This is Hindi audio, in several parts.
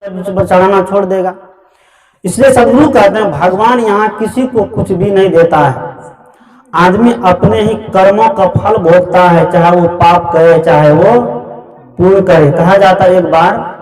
चढ़ाना छोड़ देगा। इसलिए सदगुरु कहते हैं भगवान यहाँ किसी को कुछ भी नहीं देता है, आदमी अपने ही कर्मों का फल भोगता है, चाहे वो पाप करे चाहे वो पुण्य करे। कहा जाता है एक बार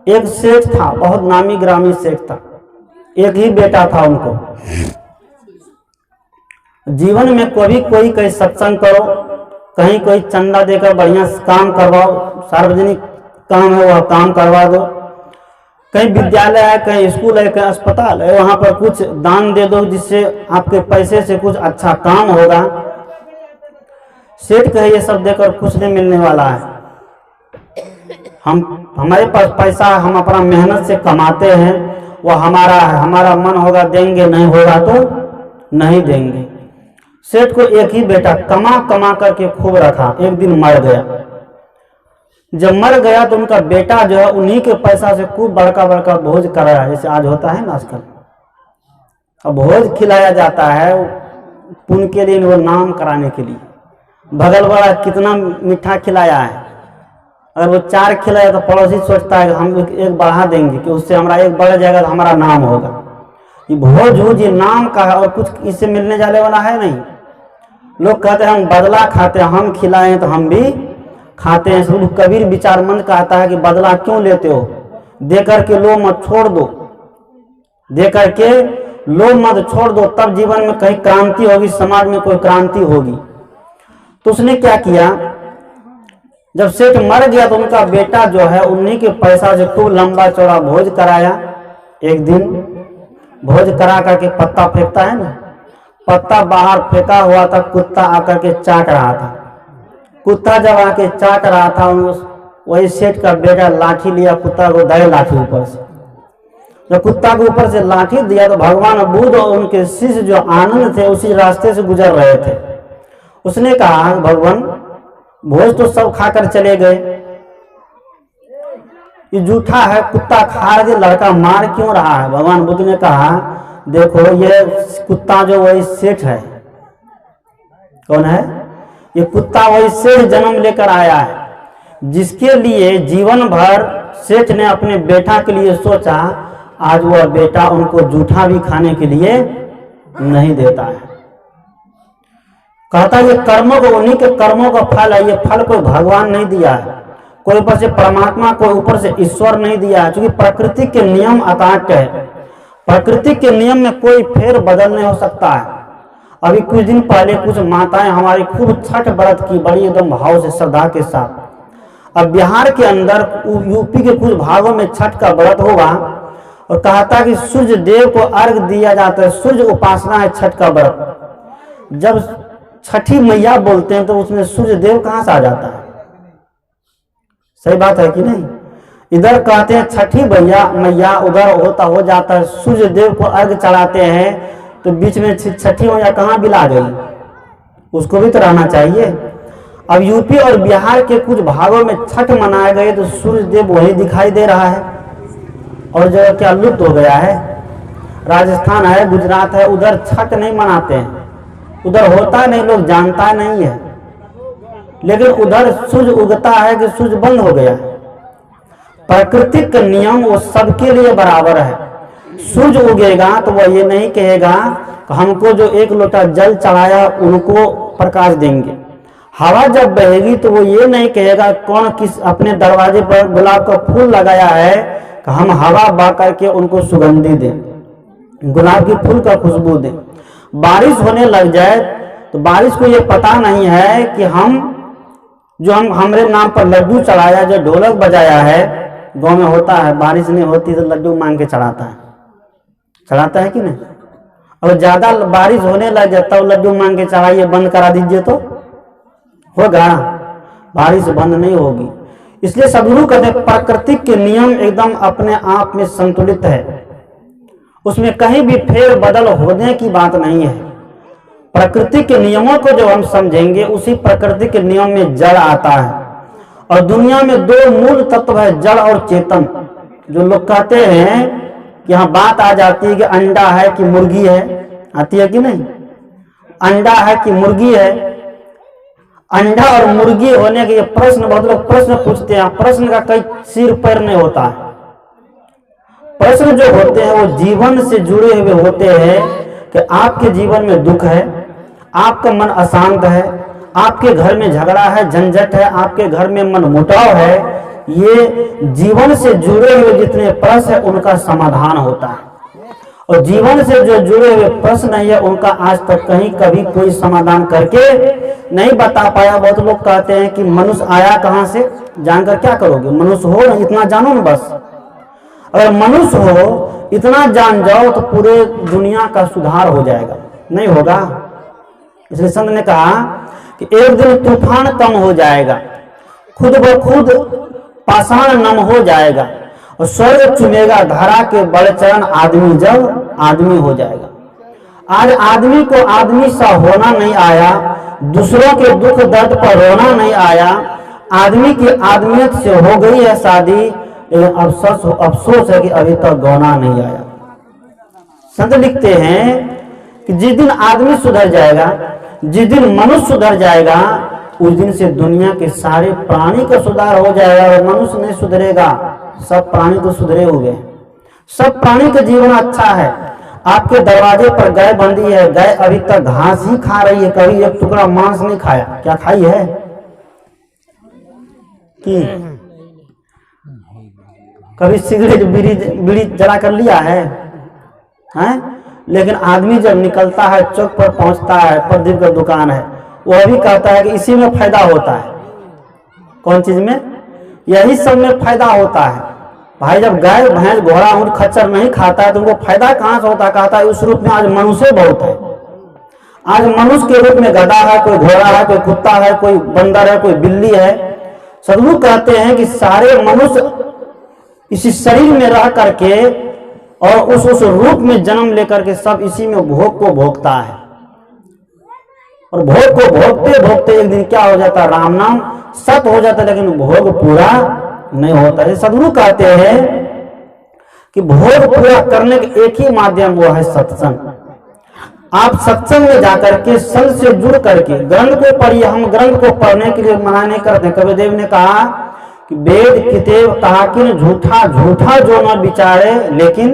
एक सेठ था, बहुत नामी ग्रामी सेठ था, एक ही बेटा था उनको। जीवन में कभी कोई सत्संग करो, कहीं कोई चंदा देकर बढ़िया काम करवाओ, सार्वजनिक काम है वह काम करवा दो, कहीं विद्यालय है, कहीं स्कूल है, कहीं अस्पताल है, वहां पर कुछ दान दे दो जिससे आपके पैसे से कुछ अच्छा काम होगा। सेठ कहे ये सब देकर कुछ नहीं मिलने वाला है, हमारे पास पैसा हम अपना मेहनत से कमाते हैं, वो हमारा है, हमारा मन होगा देंगे, नहीं होगा तो नहीं देंगे। सेठ को एक ही बेटा कमा कमा करके खूब रखा, एक दिन मर गया। जब मर गया तो उनका बेटा जो है उन्हीं के पैसा से खूब बड़का बड़का भोज कराया, जैसे आज होता है ना आजकल, अब भोज खिलाया जाता है पुण्य के लिए, वो नाम कराने के लिए। बगल वाला कितना मीठा खिलाया है, अगर वो 4 खिलाया तो पड़ोसी सोचता है कि हम एक बढ़ा देंगे कि उससे हमारा एक बढ़ जाएगा तो हमारा नाम होगा। ये भोज भोज ये नाम का है और कुछ इससे मिलने जाने वाला है नहीं। लोग कहते हैं हम बदला खाते हैं, हम खिलाएं तो हम भी खाते हैं। इसलिए कबीर विचार मंद कहता है कि बदला क्यों लेते हो, दे करके लो मत छोड़ दो, दे करके लो मत छोड़ दो, तब जीवन में कहीं क्रांति होगी, समाज में कोई क्रांति होगी। तो उसने क्या किया, जब सेठ मर गया तो उनका बेटा जो है उन्हीं के पैसा से खूब लंबा चौड़ा भोज कराया। एक दिन भोज करा करके पत्ता फेंकता है ना, पत्ता बाहर फेंका हुआ था, कुत्ता आकर के चाट रहा था। कुत्ता जब आके चाट रहा था, वही सेठ का बेटा लाठी लिया, कुत्ता को दे लाठी ऊपर से। जब कुत्ता के ऊपर से लाठी दिया तो भगवान बुद्ध और उनके शिष्य जो आनंद थे उसी रास्ते से गुजर रहे थे। उसने कहा भगवान भोज तो सब खाकर चले गए, ये झूठा है, कुत्ता खा के लड़का मार क्यों रहा है। भगवान बुद्ध ने कहा देखो ये कुत्ता जो वही सेठ है, कौन है ये कुत्ता, वही सेठ जन्म लेकर आया है, जिसके लिए जीवन भर सेठ ने अपने बेटा के लिए सोचा, आज वह बेटा उनको जूठा भी खाने के लिए नहीं देता है। कहता ये कर्मों को, उन्हीं के कर्मों का फल है, ये फल कोई भगवान नहीं दिया है, कोई ऊपर से परमात्मा, कोई ऊपर से ईश्वर नहीं दिया है, क्योंकि प्रकृति के नियम अकाट्य है, प्रकृति के नियम में कोई फेर बदल नहीं हो सकता है। अभी कुछ दिन पहले कुछ माताएं हमारी खूब छठ व्रत की, बड़ी एकदम भाव से श्रद्धा के साथ। अब बिहार के अंदर यूपी के कुछ भागों में छठ का व्रत होगा और कहता कि सूर्य देव को अर्घ दिया जाता है, सूर्य उपासना है छठ का व्रत। जब छठी मैया बोलते हैं तो उसमें सूर्य देव कहां से आ जाता है, सही बात है कि नहीं। इधर कहते हैं छठी मैया, उधर हो जाता है सूर्य देव को अर्घ चढ़ाते हैं, तो बीच में छठी मैया कहाँ बिला गई, उसको भी तो रहना चाहिए। अब यूपी और बिहार के कुछ भागों में छठ मनाए गए तो सूर्य देव वही दिखाई दे रहा है, और जगह क्या लुप्त हो गया है। राजस्थान है, गुजरात है, उधर छठ नहीं मनाते हैं, उधर होता नहीं, लोग जानता नहीं है, लेकिन उधर सूर्य उगता है कि सूर्य बंद हो गया। प्राकृतिक नियम वो सबके लिए बराबर है। सूर्य उगेगा तो वह ये नहीं कहेगा हमको जो 1 लोटा जल चढ़ाया उनको प्रकाश देंगे। हवा जब बहेगी तो वो ये नहीं कहेगा कौन किस अपने दरवाजे पर गुलाब का फूल लगाया है कि हम हवा बहा करके उनको सुगंधी दें, गुलाब की फूल का खुशबू दें। बारिश होने लग जाए तो बारिश को ये पता नहीं है कि हम हमारे नाम पर लड्डू चढ़ाया, जो ढोलक बजाया है, गांव में होता है, बारिश नहीं होती तो लड्डू मांग के चढ़ाता है कि नहीं। और ज्यादा बारिश होने लग जाए तब लड्डू मांग के चढ़ाइए, बंद करा दीजिए तो होगा, बारिश बंद नहीं होगी। इसलिए सदगुरु कहते हैं प्राकृतिक के नियम एकदम अपने आप में संतुलित है, उसमें कहीं भी फेर बदल होने की बात नहीं है। प्रकृति के नियमों को जब हम समझेंगे, उसी प्रकृति के नियम में जड़ आता है। और दुनिया में 2 मूल तत्व है, जड़ और चेतन। जो लोग कहते हैं कि यहाँ बात आ जाती है कि अंडा है कि मुर्गी है, आती है कि नहीं, अंडा है कि मुर्गी है। अंडा और मुर्गी होने के प्रश्न बहुत लोग प्रश्न पूछते हैं, प्रश्न का कई सिर पैर नहीं होता है। प्रश्न जो होते हैं वो जीवन से जुड़े हुए होते हैं कि आपके जीवन में दुख है, आपका मन अशांत है, आपके घर में झगड़ा है, झंझट है, आपके घर में मन मुटाव है, ये जीवन से जुड़े हुए जितने प्रश्न है उनका समाधान होता है। और जीवन से जो जुड़े हुए प्रश्न है उनका आज तक कहीं कभी कोई समाधान करके नहीं बता पाया। बहुत लोग कहते हैं कि मनुष्य आया कहां से, जानकर क्या करोगे, मनुष्य हो इतना जानो ना बस। अगर मनुष्य हो इतना जान जाओ तो पूरे दुनिया का सुधार हो जाएगा, नहीं होगा। इसलिए संत ने कहा कि एक दिन तूफान कम हो जाएगा, खुद ब खुद पाषाण नम हो जाएगा और स्वर्ग चुमेगा धरा के बड़े चरण आदमी जब आदमी हो जाएगा। आज आदमी को आदमी सा होना नहीं आया, दूसरों के दुख दर्द पर रोना नहीं आया, आदमी की आदमियत से हो गई है शादी, लेकिन अफसोस है कि अभी तक गौना नहीं आया। संत लिखते हैं कि जिस दिन आदमी सुधर जाएगा, जिस दिन मनुष्य सुधर जाएगा, उस दिन से दुनिया के सारे प्राणी का सुधार हो जाएगा। और मनुष्य नहीं सुधरेगा, सब प्राणी तो सुधरे हुए, सब प्राणी का जीवन अच्छा है। आपके दरवाजे पर गाय बंधी है, गाय अभी तक घास ही खा रही है, कभी एक टुकड़ा मांस नहीं खाया। क्या खाई है कि कभी सिगरेट बीड़ी जला कर लिया है, हैं? लेकिन आदमी जब निकलता है, चौक पर पहुंचता है, प्रदीप का दुकान है, वो भी कहता है कि इसी में फायदा होता है। कौन चीज में? यही सब में फायदा होता है। भाई जब गाय भैंस घोड़ा ऊंट खच्चर नहीं खाता है तो उनको फायदा कहां से होता? कहता है उस रूप में आज मनुष्य बहुत है। आज मनुष्य के रूप में गधा है, कोई घोड़ा है, कोई कुत्ता है, कोई बंदर है, कोई बिल्ली है। सदगुरु कहते हैं कि सारे मनुष्य इसी शरीर में रह करके और उस रूप में जन्म लेकर के सब इसी में भोग को भोगता है। और भोग को भोगते भोगते एक दिन क्या हो जाता है? राम नाम सत हो जाता है, लेकिन भोग पूरा नहीं होता है। सदगुरु कहते हैं कि भोग पूरा करने के एक ही माध्यम वो है सत्संग। आप सत्संग में जाकर के संत से जुड़ करके ग्रंथ को पढ़िए। हम ग्रंथ को पढ़ने के लिए मना नहीं करते। कबीरदेव ने कहा कि वेद कितेब ताकिन झूठा झूठा जो न विचारे, लेकिन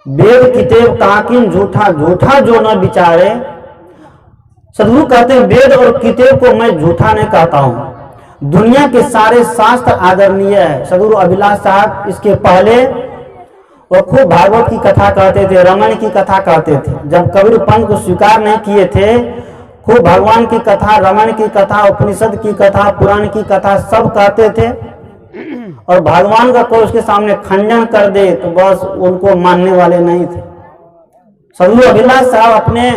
वेद कितेब ताकिन झूठा झूठा जो न विचारे। सदगुरु कहते हैं वेद और किताब को मैं झूठा नहीं कहता हूं, दुनिया के सारे शास्त्र आदरणीय है। सदगुरु अभिलाष साहब इसके पहले वो खूब भागवत की कथा कहते थे, रमन की कथा कहते थे। जब कबीर पंथ को स्वीकार नहीं किए थे, खूब भगवान की कथा, रमन की कथा, उपनिषद की कथा, पुराण की कथा सब कहते थे। और भगवान का कोई उसके सामने खंडन कर दे तो बस उनको मानने वाले नहीं थे। सदगुरु अभिलाष साहब अपने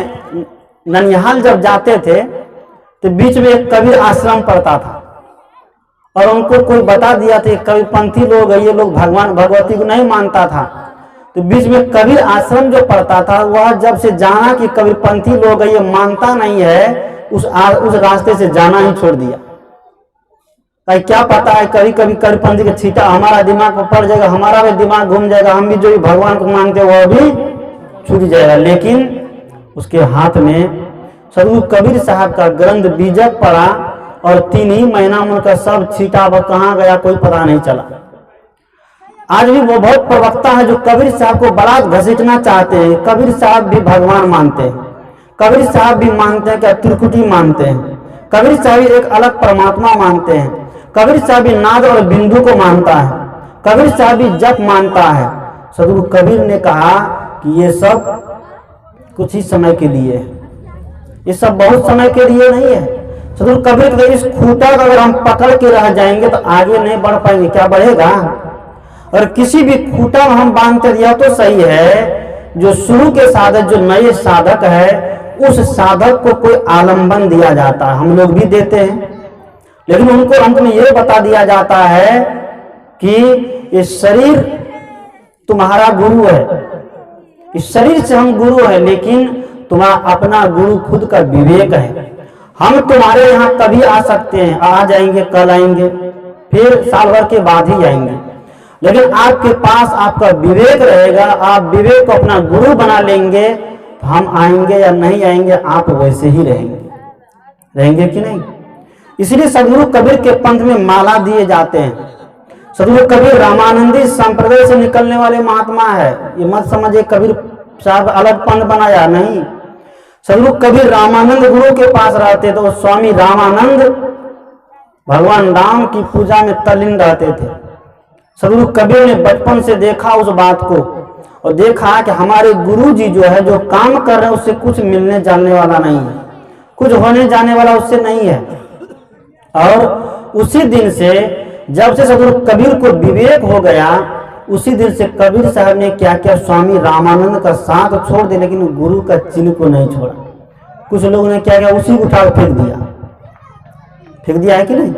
ननिहाल जब जाते थे तो बीच में एक कबीर आश्रम पड़ता था और उनको कोई बता दिया था कबीरपंथी लोग ये लोग भगवान भगवती को नहीं मानता था। तो बीच में कबीर आश्रम जो पड़ता था, वह जब से जाना कि कबीरपंथी लोग ये मानता नहीं है, उस रास्ते से जाना ही छोड़ दिया। क्या पता है कभी कभी कबीरपंथी का छीटा हमारा दिमाग पर पड़ जाएगा, हमारा भी दिमाग घूम जाएगा, हम भी जो भी भगवान को मानते वह भी छूट जाएगा। लेकिन उसके हाथ में सदगुरु कबीर साहब का ग्रंथ बीजक पड़ा और 3 ही महीना में उनका सब छीटा वह कहाँ गया कोई पता नहीं चला। आज भी वो बहुत प्रवक्ता है जो कबीर साहब को बड़ा घसीटना चाहते हैं। कबीर साहब भी भगवान मानते हैं, कबीर साहब भी मानते हैं कि त्रिकुटी मानते हैं, कबीर साहब एक अलग परमात्मा मानते हैं, कबीर साहब भी नाद और बिंदु को मानता है, कबीर साहब भी जप मानता है। सदगुरु कबीर ने कहा कि ये सब कुछ ही समय के लिए है, ये सब बहुत समय के लिए नहीं है। सदगुरु कबीर के इस खूंटा को अगर हम पकड़ के रह जाएंगे तो आगे नहीं बढ़ पाएंगे। क्या बढ़ेगा? और किसी भी खूंटा में हम बांधते दिया तो सही है, जो शुरू के साधक जो नए साधक है उस साधक को कोई आलम्बन दिया जाता है, हम लोग भी देते हैं। लेकिन उनको अंत में यह बता दिया जाता है कि ये शरीर तुम्हारा गुरु है, इस शरीर से हम गुरु है, लेकिन तुम्हारा अपना गुरु खुद का विवेक है। हम तुम्हारे यहाँ कभी आ सकते हैं, आ जाएंगे, कल आएंगे, फिर साल भर के बाद ही आएंगे, लेकिन आपके पास आपका विवेक रहेगा। आप विवेक को अपना गुरु बना लेंगे तो हम आएंगे या नहीं आएंगे आप वैसे ही रहेंगे कि नहीं। इसलिए सदगुरु कबीर के पंथ में माला दिए जाते हैं। सदगुरु कबीर रामानंदी संप्रदाय से निकलने वाले महात्मा है, ये मत समझिए कबीर साहब अलग पंथ बनाया, नहीं। सदगुरु कबीर रामानंद गुरु के पास रहते तो स्वामी रामानंद भगवान राम की पूजा में तल्लीन रहते थे। सदगुरु कबीर ने बचपन से देखा उस बात को और देखा कि हमारे गुरु जी जो है, जो काम कर रहे हैं उससे कुछ मिलने जाने वाला नहीं है, कुछ होने जाने वाला उससे नहीं है। और उसी दिन से, जब से सदगुरु कबीर को विवेक हो गया, उसी दिन से कबीर साहब ने क्या किया, स्वामी रामानंद का साथ छोड़ दिया, लेकिन गुरु का चिन्ह को नहीं छोड़ा। कुछ लोगों ने क्या किया, उसी को उठा फेंक दिया है कि नहीं,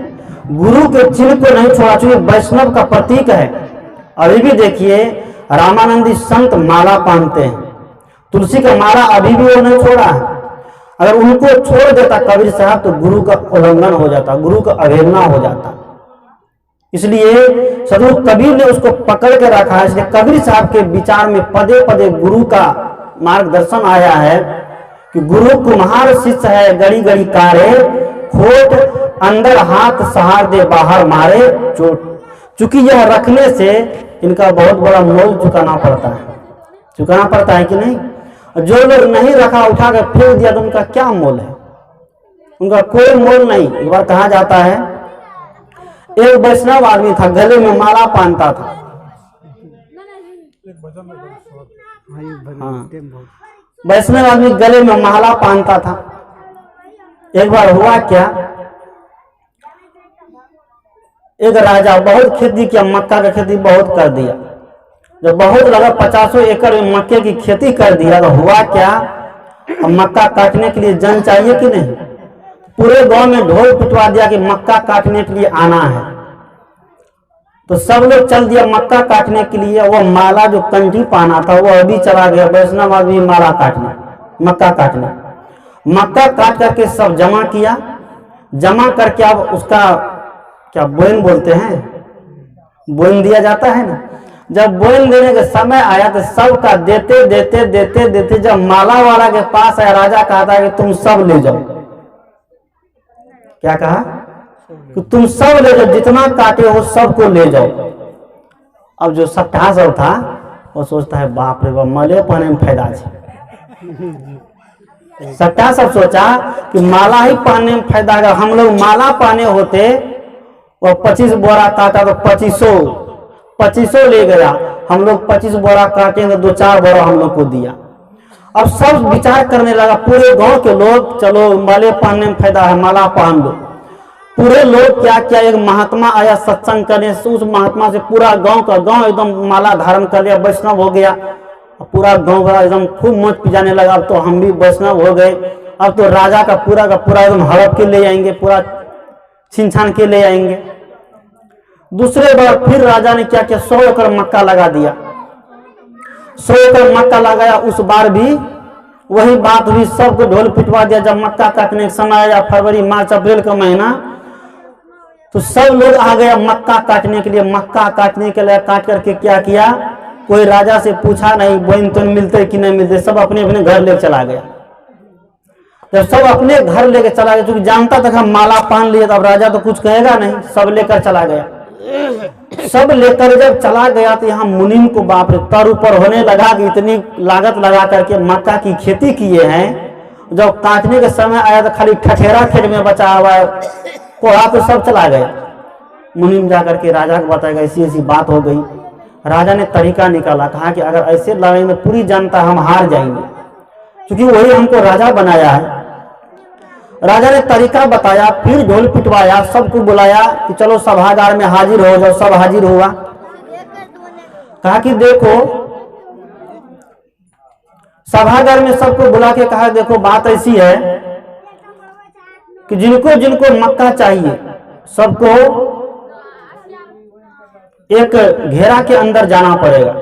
गुरु के चिन्ह को नहीं छोड़ा, क्योंकि वैष्णव का प्रतीक है। अभी भी देखिए रामानंदी संत माला पहनते हैं, तुलसी का माला अभी भी वो नहीं छोड़ा है। अगर उनको छोड़ देता कबीर साहब तो गुरु का उल्लंघन हो जाता, गुरु का अवहेलना हो जाता। इसलिए सदगुरु कबीर ने उसको पकड़ के रखा है। इसलिए कबीर साहब के विचार में पदे पदे गुरु का मार्गदर्शन आया है कि गुरु कुम्हार शिष्य है, गड़ी गड़ी कारे खोट, अंदर हाथ सहार दे बाहर मारे चोट। चूंकि यह रखने से इनका बहुत बड़ा मोल चुकाना पड़ता है कि नहीं। जो लोग नहीं रखा, उठा के फेंक दिया, तो उनका क्या मोल है, उनका कोई मोल नहीं। एक बार कहा जाता है एक वैष्णव आदमी था, गले में माला पहनता था। हाँ, वैष्णव आदमी गले में माला पहनता था। एक बार हुआ क्या, एक राजा बहुत खेती किया, मक्का की खेती बहुत कर दिया। जब बहुत लगा 50 एकड़ में मक्के की खेती कर दिया, तो हुआ क्या, अब मक्का काटने के लिए जन चाहिए कि नहीं। पूरे गांव में ढोल पिटवा दिया कि मक्का काटने के लिए आना है। तो सब लोग चल दिया मक्का काटने के लिए। वो माला जो कंठी पहना था वो अभी चला गया, वैष्णव आदमी माला काटने, मक्का काटने। मक्का काट करके सब जमा किया, जमा करके अब उसका क्या बोइन बोलते हैं, बोइन दिया जाता है ना। जब बोइन देने का समय आया तो सबका देते देते देते देते जब माला वाला के पास आया, राजा कहता है कि तुम सब ले जाओ। क्या कहा कि तुम सब ले जाओ, जितना काटे हो सबको ले जाओ। अब जो सट्टा सब था वो सोचता है बाप रे बाप, माले पाने में फायदा है। सट्टा सब सोचा कि माला ही पाने में फायदा है। हम लोग माला पाने होते, वो 25 बोरा काटा तो 2500 ले गया। हम लोग 25 बोरा काटेंगे, 2-4 बोरा हम लोग को दिया। अब सब विचार करने लगा, पूरे गांव के लोग, चलो माले पहनने में फायदा है, माला पहन दो। पूरे लोग क्या किया, एक महात्मा आया सत्संग करने से, उस महात्मा से पूरा गांव का गांव एकदम माला धारण कर लिया, वैष्णव हो गया। पूरा गांव का एकदम खूब मौज पिजाने लगा। अब तो हम भी वैष्णव हो गए। अब तो राजा का पूरा एकदम हड़प के ले आएंगे, पूरा छीन छान के ले आएंगे। दूसरे बार फिर राजा ने क्या किया, 100 एकड़ मक्का लगा दिया। 100 एकड़ मक्का लगाया। उस बार भी वही बात हुई, सबको ढोल पिटवा दिया। जब मक्का काटने का समय आया, फरवरी मार्च अप्रैल का महीना, तो सब लोग आ गया मक्का काटने के लिए। मक्का काटने के लिए काट करके क्या किया, कोई राजा से पूछा नहीं, बोइन तो मिलते कि नहीं मिलते, सब अपने अपने घर लेके चला गया। जब सब अपने घर लेके चला गया, क्योंकि जानता था हम माला पहन लिए, तब राजा तो कुछ कहेगा नहीं, सब लेकर चला गया। सब लेकर जब चला गया तो यहाँ मुनीम को बाप रे तर ऊपर होने लगा कि इतनी लागत लगा करके मक्का की खेती किए हैं। जब काटने के समय आया तो खाली ठठेरा खेत में बचा हुआ है, कोड़ा तो सब चला गया। मुनीम जाकर के राजा को बताएगा ऐसी ऐसी बात हो गई। राजा ने तरीका निकाला, कहा कि अगर ऐसे लड़ेंगे पूरी जनता हम हार जाएंगे, क्योंकि वही हमको राजा बनाया है। राजा ने तरीका बताया, फिर ढोल पिटवाया, सबको बुलाया कि चलो सभागार में हाजिर हो जाओ। सब हाजिर हुआ। कहा कि देखो, सभागार में सबको बुला के कहा देखो बात ऐसी है कि जिनको जिनको मक्का चाहिए सबको एक घेरा के अंदर जाना पड़ेगा।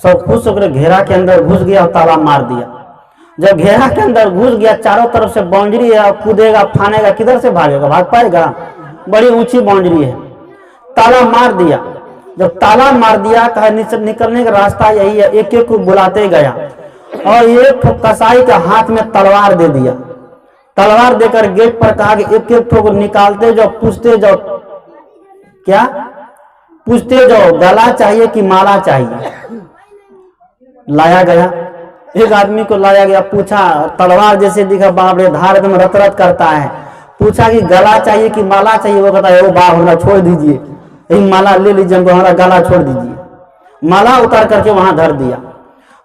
सब खुश होकर घेरा के अंदर घुस गया और ताला मार दिया। जब घेरा के अंदर घुस गया, चारों तरफ से बाउंड्री है, कूदेगा फानेगा, किधर से भागेगा, भाग पाएगा, बड़ी ऊंची बाउंड्री है। ताला मार दिया। जब ताला मार दिया, कहा निकलने का रास्ता यही है। एक एक को बुलाते गया और एक कसाई के हाथ में तलवार दे दिया। तलवार देकर गेट पर कहा कि एक एक को निकालते जाओ, पूछते जाओ क्या पूछते जाओ, गला चाहिए कि माला चाहिए। लाया गया, एक आदमी को लाया गया, पूछा, तलवार जैसे दिखा, बाप रे, धार एकदम रत रत करता है। पूछा कि गला चाहिए कि माला चाहिए। वो कहता है, ओ बाप, हमरा छोड़ दीजिए, यही माला ले लीजिए, हमको हमारा गला छोड़ दीजिए। माला उतार करके वहां धर दिया।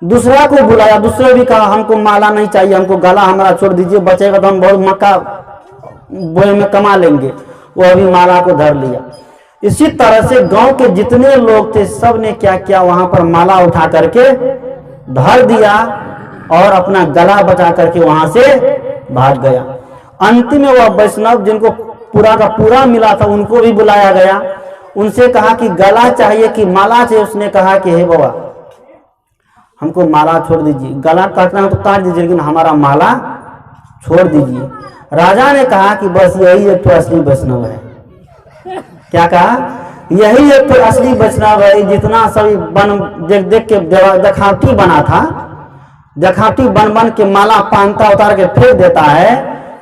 दूसरा को बुलाया, दूसरे भी कहा, हमको माला नहीं चाहिए, हमको गला हमारा छोड़ दीजिए, बचेगा तो हम बहुत मक्का बोए में कमा लेंगे। वो अभी माला को धर लिया। इसी तरह से गांव के जितने लोग थे सब ने क्या किया, वहां पर माला उठा करके धर दिया और अपना गला बचा करके वहां से भाग गया। अंतिम में वह वैष्णव जिनको पूरा का पूरा मिला था उनको भी बुलाया गया। उनसे कहा कि गला चाहिए कि माला चाहिए। उसने कहा कि हे बाबा, हमको माला छोड़ दीजिए, गला काटना है तो काट दीजिए, लेकिन हमारा माला छोड़ दीजिए। राजा ने कहा कि बस यही एक तो असली वैष्णव है। क्या कहा? यही एक तो असली वैष्णव है। जितना सभी बन देख देख के दखावटी बना था, दखावटी बन बन के माला पानता उतार के फेंक देता है,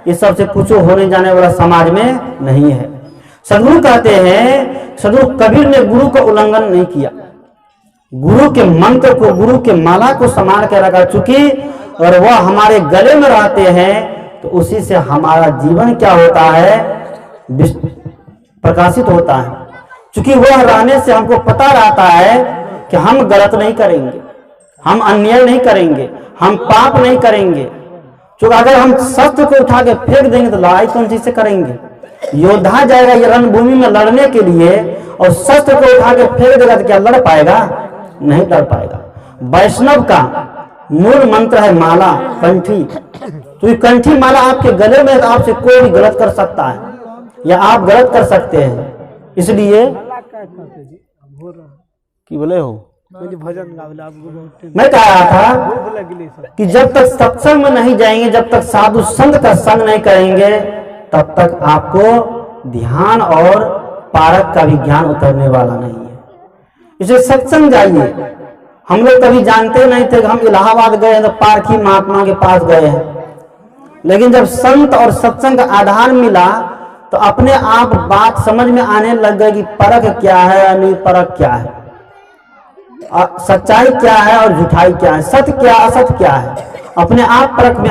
ये सबसे कुछ होने जाने वाला समाज में नहीं है। सदगुरु कहते हैं, सदगुरु कबीर ने गुरु का उल्लंघन नहीं किया, गुरु के मंत्र को, गुरु के माला को संभाल के रखा। चूंकि और वह हमारे गले में रहते हैं तो उसी से हमारा जीवन क्या होता है, प्रकाशित होता है। चूंकि वह रहने से हमको पता रहता है कि हम गलत नहीं करेंगे, हम अन्याय नहीं करेंगे, हम पाप नहीं करेंगे। क्योंकि अगर हम शस्त्र को उठा के फेंक देंगे तो लड़ाई कौन चीज से करेंगे? योद्धा जाएगा ये रणभूमि में लड़ने के लिए और शस्त्र को उठा के फेंक देगा तो क्या लड़ पाएगा? नहीं लड़ पाएगा। वैष्णव का मूल मंत्र है माला, कंठी। तो ये कंठी माला आपके गले में, आपसे कोई भी गलत कर सकता है या आप गलत कर सकते हैं। इसलिए कि बोले हो, मैं कह रहा था कि जब तक सत्संग में नहीं जाएंगे, जब तक साधु संत का संग नहीं करेंगे, तब तक आपको ध्यान और पारक का भी ज्ञान उतरने वाला नहीं है। इसे सत्संग जाइए। हम लोग कभी जानते नहीं थे कि हम इलाहाबाद गए तो पारखी महात्मा के पास गए हैं, लेकिन जब संत और सत्संग का आधार मिला तो अपने आप बात समझ में आने लग गई कि परख क्या है और नहीं परख क्या है, सच्चाई क्या है और झूठाई क्या है, सत्य क्या असत्य क्या है, अपने आप परख में